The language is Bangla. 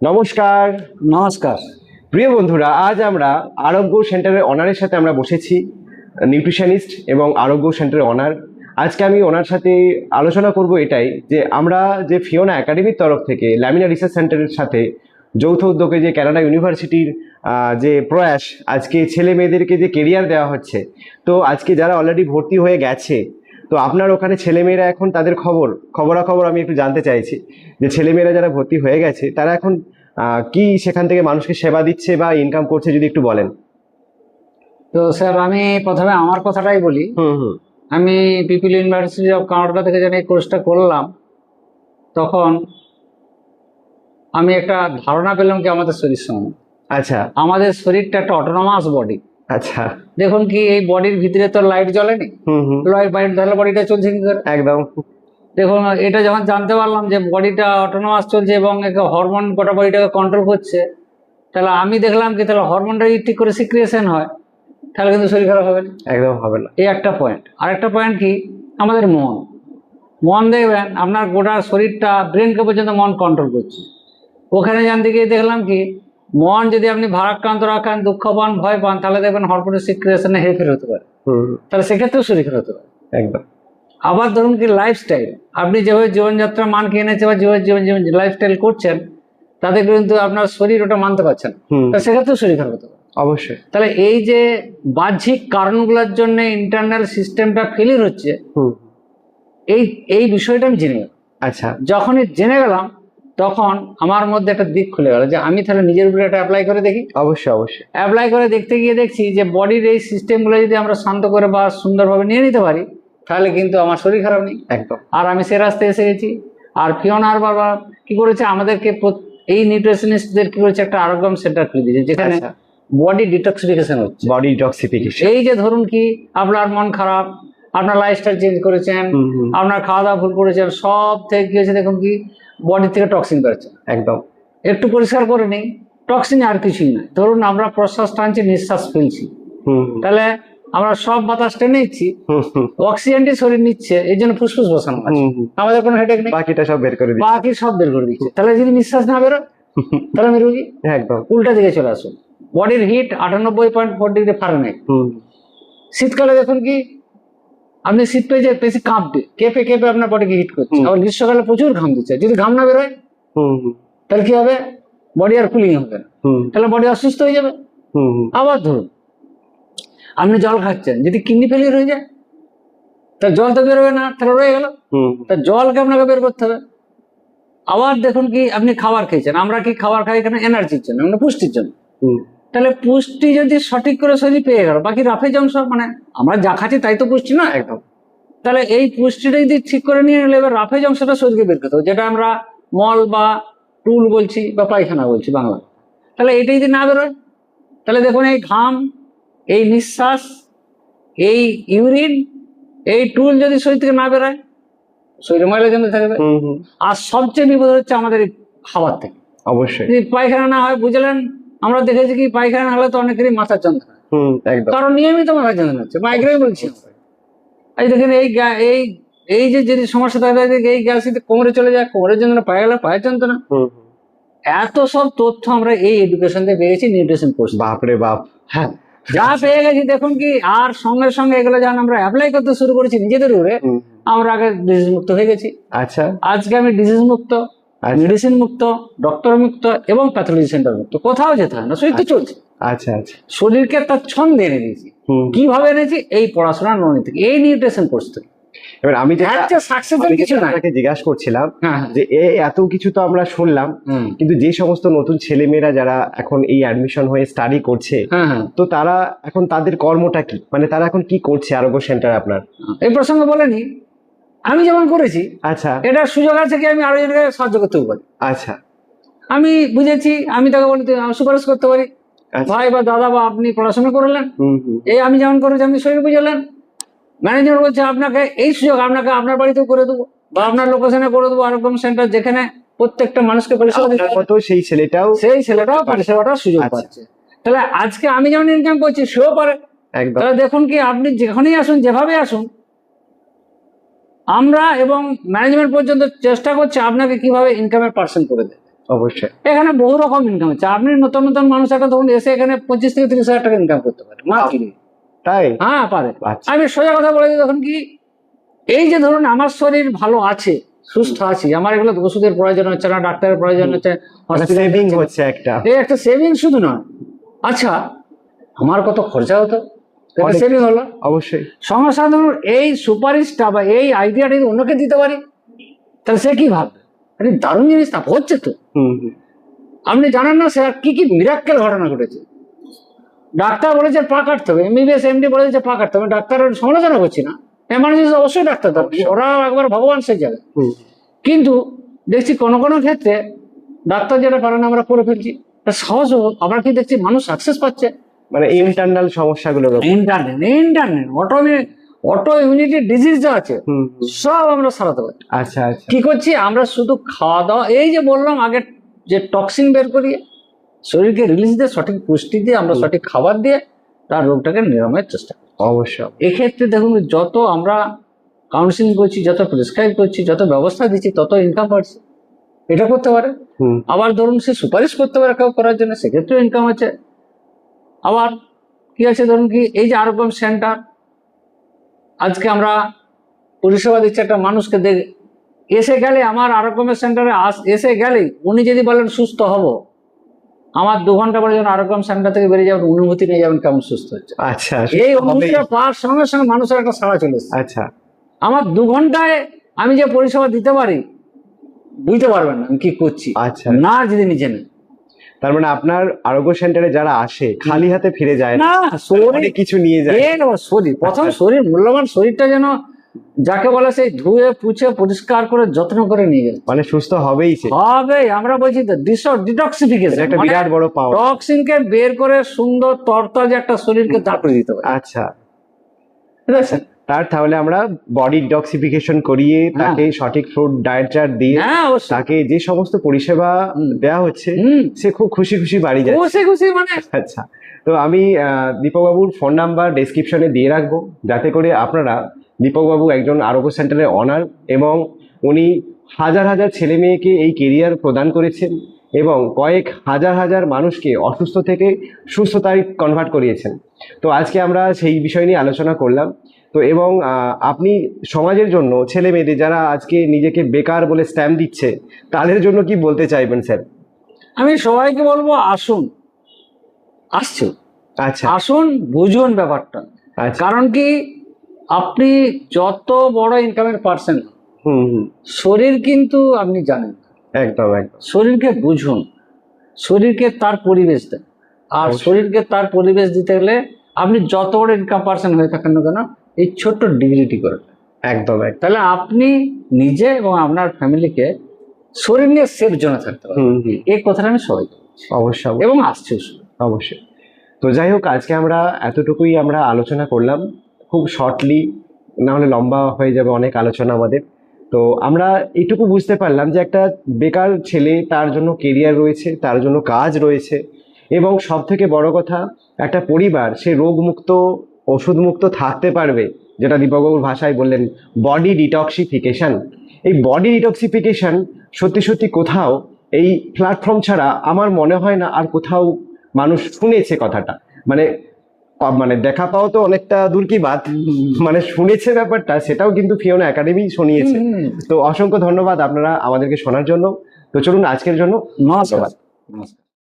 নমস্কার। নমস্কার। প্রিয় বন্ধুরা, আজ আমরা আরোগ্য সেন্টারের অনারের সাথে আমরা বসেছি, নিউট্রিশনিস্ট এবং আরোগ্য সেন্টারের অনার। আজকে আমি ওনার সাথে আলোচনা করব এটাই যে আমরা যে ফিওনা একাডেমির তরফ থেকে ল্যামিনা রিসার্চ সেন্টারের সাথে যৌথ উদ্যোগে যে কানাডা ইউনিভার্সিটির যে প্রয়াস, আজকে ছেলে মেয়েদেরকে যে কেরিয়ার দেওয়া হচ্ছে, তো আজকে যারা অলরেডি ভর্তি হয়ে গেছে, তো আপনার ওখানে ছেলেমেয়েরা এখন তাদের খবরাখবর আমি একটু জানতে চাইছি যে ছেলেমেয়েরা যারা ভর্তি হয়ে গেছে তারা এখন কি সেখান থেকে মানুষকে সেবা দিচ্ছে বা ইনকাম করছে, যদি একটু বলেন। তো স্যার, আমি প্রথমে আমার কথাটাই বলি। আমি পিপল ইউনিভার্সিটি অফ কানাডা থেকে যখন এই কোর্সটা করলাম, তখন আমি একটা ধারণা পেলাম কি আমাদের শরীর সম্বন্ধে। আচ্ছা। আমাদের শরীরটা একটা অটোনমাস বডি। আচ্ছা। দেখুন কি, এই বডির ভিতরে তো লাইট জ্বলেনি, লাইট ধরলে বডিটা চলছে কি করে? একদম। দেখুন, এটা যখন জানতে পারলাম যে বডিটা অটোনমাস চলছে এবং হরমোন গোটা বডিটাকে কন্ট্রোল করছে, তাহলে আমি দেখলাম কি, তাহলে হরমোনটা ঠিক করে সিক্রিয়েশন হয়, তাহলে কিন্তু শরীর খারাপ হবে না। একদম হবে না। এই একটা পয়েন্ট। আর একটা পয়েন্ট কি, আমাদের মন দেখবেন আপনার গোটা শরীরটা, ব্রেনকে পর্যন্ত মন কন্ট্রোল করছে। ওখানে জানতে গিয়ে দেখলাম কি, মন যদি আপনি ভারাক্রান্ত রাখেন, দুঃখ পান, ভয় পান, তাহলে দেখবেন হরমোনের সিক্রিয়েশনে হেরফের হতে পারে, তাহলে সেক্ষেত্রেও শরীর খারাপ হতে পারে। একদম। আবার ধরুন কি, লাইফস্টাইল, আপনি যেভাবে জীবনযাত্রা মানকে এনেছে বা যেভাবে লাইফস্টাইল করছেন, তাতে কিন্তু আপনার শরীর ওটা মানতে পারছেন, তাহলে সেক্ষেত্রেও শরীর খারাপ হতে পারে। অবশ্যই। তাহলে এই যে বাহ্যিক কারণগুলোর জন্য ইন্টারনাল সিস্টেমটা ফেলিয়ার হচ্ছে, এই বিষয়টা আমি জেনে গেলাম। আচ্ছা। যখনই জেনে গেলাম, তখন আমার মধ্যে একটা দিক খুলে গেল যে আমি তাহলে নিজের উপরে একটা অ্যাপ্লাই করে দেখি। অবশ্যই অবশ্যই। অ্যাপ্লাই করে দেখতে গিয়ে দেখছি যে বডির এই সিস্টেমগুলো যদি আমরা শান্ত করে বা সুন্দরভাবে নিয়ে নিতে পারি, তাহলে কিন্তু আমার শরীর খারাপ নেই। একদম। আর আমি সে রাস্তায় এসে গেছি। আর ফিওনা বাবা কি করেছে, আমাদেরকে এই নিউট্রিশনিস্টদের কি করেছে, একটা আরোগ্যম সেন্টার খুলে দিয়েছে, যেখানে বডি ডিটক্সিফিকেশন হচ্ছে। Body detoxification. এই যে ধরুন কি, আপনার মন খারাপ, আপনার লাইফস্টাইল চেঞ্জ করেছেন, আপনার খাওয়া দাওয়া ভুল করেছেন, সব থেকে কি হয়েছে দেখুন কি, বডি থেকে টক্সিন বেরোচ্ছে। একদম। একটু পরিষ্কার করে নেই, টক্সিন আর কিছুই না। ধরুন আমরা প্রশ্বাস টানছি, নিঃশ্বাস ফেলছি, তাহলে আমরা সব বাতাস টেনে নিচ্ছি, অক্সিজেনটি শরীর নিচ্ছে, এই জন্য ফুসফুস বসানো আছে, আমাদের কোনো হেডেক নেই, বাকিটা সব বের করে দিচ্ছে। বাকি সব বের করে দিচ্ছে। তাহলে যদি নিঃশ্বাস না বেরো, তাহলে আমি রুগী। একদম। উল্টা দিকে চলে আসুন। বডির হিট 98.4 ডিগ্রি ফারেনহাইট। শীতকালে দেখুন কি, আপনি শীত পেয়ে যায় বেশি কাঁপবে, কেঁপে কেঁপে আপনার বডিকে হিট করছে। আবার গ্রীষ্মকালে প্রচুর ঘাম দিচ্ছে, যদি ঘাম না বেরোয় তাহলে কি হবে, বডি আর কুলিং হবে না, তাহলে বডি অসুস্থ হয়ে যাবে। আবার ধরুন আপনি জল খাচ্ছেন, যদি কিডনি ফেলিয়ার হয়ে যায়, তা জল তো বেরোবে না, তাহলে রয়ে গেল, তা জলকে আপনাকে বের করতে হবে। আবার দেখুন কি, আপনি খাবার খেয়েছেন, আমরা কি খাবার খাই এখানে এনার্জির জন্য, মানে পুষ্টির জন্য। তাহলে পুষ্টি যদি সঠিক করে শরীর পেয়ে গেল, বাকি রাফেজ অংশ, মানে আমরা যা খাচ্ছি তাই তো পুষ্টি না। একদম। তাহলে এই পুষ্টিটা যদি ঠিক করে নিয়ে নিলে, এবার রাফেজ অংশটা শরীরকে বের করতে হবে, যেটা আমরা মল বা টুল বলছি বা পায়খানা বলছি বাংলা। তাহলে এটা যদি না বেরোয়, তাহলে দেখুন এই ঘাম, এই নিঃশ্বাস, এই ইউরিন, এই টুল যদি শরীর থেকে না বেরোয়, শরীরে ময়লা জমে থাকবে। আর সবচেয়ে বিপদ হচ্ছে আমাদের এই খাবার থেকে। অবশ্যই। যদি পায়খানা না হয়, বুঝলেন, আমরা দেখেছি কি, পায়খানা হলে তো অনেকেরই মাথার যন্ত্রণা, কারণ নিয়মিত মাথার যন্ত্রণা হচ্ছে, মাইগ্রেন বলছি। এই দেখেন এই যে যদি সমস্যা থাকে, এই গ্যাস যদি কোমরে চলে যায়, কোমরের যন্ত্রণা, পায়ে গেলে পায়ের যন্ত্রণা। এত সব তথ্য আমরা এই এডুকেশন থেকে পেয়েছি, নিউট্রিশন কোর্স। বাপরে বাপ। হ্যাঁ, যা পেয়ে গেছি দেখুন কি। আর সঙ্গে সঙ্গে এগুলো যখন আমরা অ্যাপ্লাই করতে শুরু করেছি নিজেদের উপরে, আমরা আগে ডিজিজ মুক্ত হয়ে গেছি। আচ্ছা। আজকে আমি ডিজিজ মুক্ত, মেডিসিন মুক্ত, ডক্টর মুক্ত এবং প্যাথোলজি সেন্টার মুক্ত। কোথাও যেতে হয় না, শরীর তো চলছে। আচ্ছা আচ্ছা। শরীরকে তার ছন্দ এনে দিয়েছি। কিভাবে এনেছি? এই পড়াশোনার ননি থেকে, এই নিউট্রিশন কোর্স থেকে। এবার আমি কিছু না, জিজ্ঞাসা করছিলাম যে এত কিছু তো আমরা শুনলাম, কিন্তু যে সমস্ত নতুন ছেলেমেয়েরা যারা এখন এই অ্যাডমিশন হয়ে স্টাডি করছে, তো তারা এখন তাদের কর্মটা কি, মানে তারা এখন কি করছে আরোগ্য সেন্টার আপনার? এই প্রসঙ্গে বলেনি, আমি যেমন করেছি। আচ্ছা। এটার সুযোগ আছে কি, আমি আরো জনকে সাহায্য করতে পারি। আচ্ছা। আমি বুঝেছি, আমি তাকে বলি সুপারিশ করতে পারি, ভাই বা দাদা বা আপনি পড়াশোনা করলেন, এই আমি যেমন করেছি, আপনি শরীর বুঝলেন, ম্যানেজার বলছে আপনাকে এই সুযোগ, আপনাকে আপনার বাড়িতেও করে দেবো বা আপনার লোকেশনে করে দেবো আরোগ্য সেন্টার, যেখানে প্রত্যেকটা মানুষকে পরিষেবা দিতে হবে, সেই ছেলেটাও পরিষেবাটার সুযোগ পাচ্ছে। তাহলে আজকে আমি যেমন ইনকাম করছি, সেও পারে। তাহলে দেখুন কি, আপনি যেখানেই আসুন, যেভাবে আসুন, আমরা এবং ম্যানেজমেন্ট পর্যন্ত চেষ্টা করছে আপনাকে কিভাবে ইনকামের পার্সেন্ট করে দেবে। অবশ্যই। এখানে বহু রকম ইনকাম হচ্ছে। আপনি নতুন নতুন মানুষ একটা ধরুন এসে এখানে 25 থেকে 30 হাজার টাকা ইনকাম করতে পারে মান্থলি। তাই? হ্যাঁ পারে। আচ্ছা। আমি সোজা কথা বলে দিই, তখন কি এই যে ধরুন আমার শরীর ভালো আছে, সুস্থ আছি, আমার এগুলো ওষুধের প্রয়োজন হচ্ছে না, ডাক্তারের প্রয়োজন হচ্ছে, সেভিং হচ্ছে একটা। এই একটা সেভিং শুধু নয়, আচ্ছা আমার কত খরচা হতো, অনেক। সেভিং হলো। অবশ্যই। সঙ্গে সঙ্গে ধরুন এই সুপারিশটা বা এই আইডিয়াটা যদি অন্যকে দিতে পারি, তাহলে সে কি ভাববে, আরে দারুণ জিনিস তা হচ্ছে তো। আপনি জানেন না স্যার কি কি মিরাক্কেল ঘটনা ঘটেছে। ডাক্তার বলেছে পা কাটতে হবে, এমবিবিএস এমডি বলেছে পা কাটতে হবে, ডাক্তারের সমালোচনা করছি না, এমার্জেন্সি অবশ্যই ডাক্তার দরকার, ওরা একবার ভগবান সে জায়গায়। কিন্তু দেখছি কোনো কোনো ক্ষেত্রে ডাক্তার যেটা পারে না আমরা করে ফেলছি, সহজ আমরা কি দেখছি মানুষ সাকসেস পাচ্ছে। মানে ইন্টারনাল সমস্যাগুলো, ইন্টারনেট অটো ইমিউনিটি ডিজিজ যা আছে সব আমরা সারাতে পারি। আচ্ছা আচ্ছা। কি করছি আমরা, শুধু খাওয়া দাওয়া, এই যে বললাম আগে যে টক্সিন বের করিয়ে শরীরকে রিলিজ দিয়ে, সঠিক পুষ্টি দিয়ে, আমরা সঠিক খাবার দিয়ে তার রোগটাকে নিরাময়ের চেষ্টা করি। অবশ্যই। এক্ষেত্রে দেখুন যত আমরা কাউন্সিলিং করছি, যত প্রেসক্রাইব করছি, যত ব্যবস্থা দিচ্ছি, তত ইনকাম বাড়ছে। এটা করতে পারে। আবার ধরুন সে সুপারিশ করতে পারে কেউ করার জন্য, সেক্ষেত্রেও ইনকাম আছে। আবার কি আছে ধরুন কি এই যে আরোগ্য সেন্টার, আজকে আমরা পরিষেবা দিচ্ছি একটা মানুষকে এসে গেলে, আমার আরোগ্য সেন্টারে এসে গেলেই উনি যদি বলেন সুস্থ হব, আমার 2 ঘন্টা পরে যখন আরোগ্য সেন্টার থেকে বেরিয়ে যাবেন, অনুভূতি নিয়ে যাবেন কেমন সুস্থ হচ্ছে। আচ্ছা। এই অনুভূতিটা পাওয়ার সঙ্গে সঙ্গে মানুষের একটা সাড়া চলে এসেছে। আচ্ছা। আমার 2 ঘন্টায় আমি যে পরিষেবা দিতে পারি, বুঝতে পারবেন না আমি কি করছি। আচ্ছা। না যদি নিজে নেই, তার মানে আপনার আরোগ্য সেন্টারে যারা আসে খালি হাতে ফিরে যায় না, অনেক কিছু নিয়ে যায়। শরীর প্রথম, শরীর মূল্যবান শরীরটা যেন যাকে বলে সেই ধুয়ে পুছে পরিষ্কার করে যত্ন করে নিয়ে যাচ্ছে, মানে সুস্থ হবেই সে। হবে। আমরা বলছি তো ডিটক্সিফিকেশন, একটা বিরাট বড় পাওয়ার। টক্সিনকে বের করে সুন্দর তরতাজা একটা শরীরকে তারপরে দিতে পারে। আচ্ছা। ঠিক আছে। তাহলে আমরা বডি ডিটক্সিফিকেশন করিয়ে তাকে সঠিক ফুড ডায়েট চার্ট দিয়ে তাকে যে সমস্ত পরিষেবা দেওয়া হচ্ছে, সে খুব খুশি খুশি বাড়ি যায়। খুশি মানে। আচ্ছা। তো আমি দীপকবাবুর ফোন নাম্বার ডেসক্রিপশনে দিয়ে রাখবো, যাতে করে আপনারা, দীপকবাবু একজন আরোগ্য সেন্টারের অনার এবং উনি হাজার হাজার ছেলে মেয়েকে এই কেরিয়ার প্রদান করেছেন এবং কয়েক হাজার হাজার মানুষকে অসুস্থ থেকে সুস্থতায় কনভার্ট করিয়েছেন। তো আজকে আমরা সেই বিষয় নিয়ে আলোচনা করলাম। তো এবং আপনি সমাজের জন্য, ছেলে মেয়েদের যারা আজকে নিজেকে বেকার বলে স্ট্যাম্প দিচ্ছে, তাদের জন্য কি বলতে চাইবেন স্যার? আমি সবাইকে বলবো আসুন, আসছে। আচ্ছা। আসুন, বুঝুন ব্যাপারটা। কারণ কি আপনি যত বড় ইনকামের পার্সেন, শরীর কিন্তু আপনি জানেন, একদম একদম। শরীরকে বুঝুন, শরীরকে তার পরিবেশ দেন। আর শরীরকে তার পরিবেশ দিতে গেলে আপনি যত বড় ইনকাম পার্সন হয়ে থাকেন না কেন, এই ছোট্ট ডিগ্রিটি করে একদম। তাহলে আপনি নিজে এবং আপনার ফ্যামিলিকে শরীর নিয়ে সেফ জোনে থাকতে পারবেন। এই কথাটা আমি সবাইকে অবশ্যই এবং আসছে অবশ্যই। তো যাই হোক, আজকে আমরা এতটুকুই আমরা আলোচনা করলাম, খুব শর্টলি, না হলে লম্বা হয়ে যাবে অনেক আলোচনা আমাদের। তো আমরা এইটুকু বুঝতে পারলাম যে একটা বেকার ছেলে, তার জন্য কেরিয়ার রয়েছে, তার জন্য কাজ রয়েছে, এবং সব থেকে বড় কথা, একটা পরিবার সে রোগমুক্ত, ওষুধমুক্ত থাকতে পারবে, যেটা দীপকবাবুর ভাষায় বললেন বডি ডিটক্সিফিকেশন। এই বডি ডিটক্সিফিকেশন সত্যি সত্যি কোথাও এই প্ল্যাটফর্ম ছাড়া আমার মনে হয় না আর কোথাও মানুষ শুনেছে কথাটা। মানে দেখা পাও তো অনেকটা দূর কি বাত, মানে শুনেছে ব্যাপারটা, সেটাও কিন্তু ফিওনা একাডেমি শুনিয়েছে। তো অসংখ্য ধন্যবাদ আপনারা আমাদেরকে শোনার জন্য। তো চলুন আজকের জন্য নমস্কার।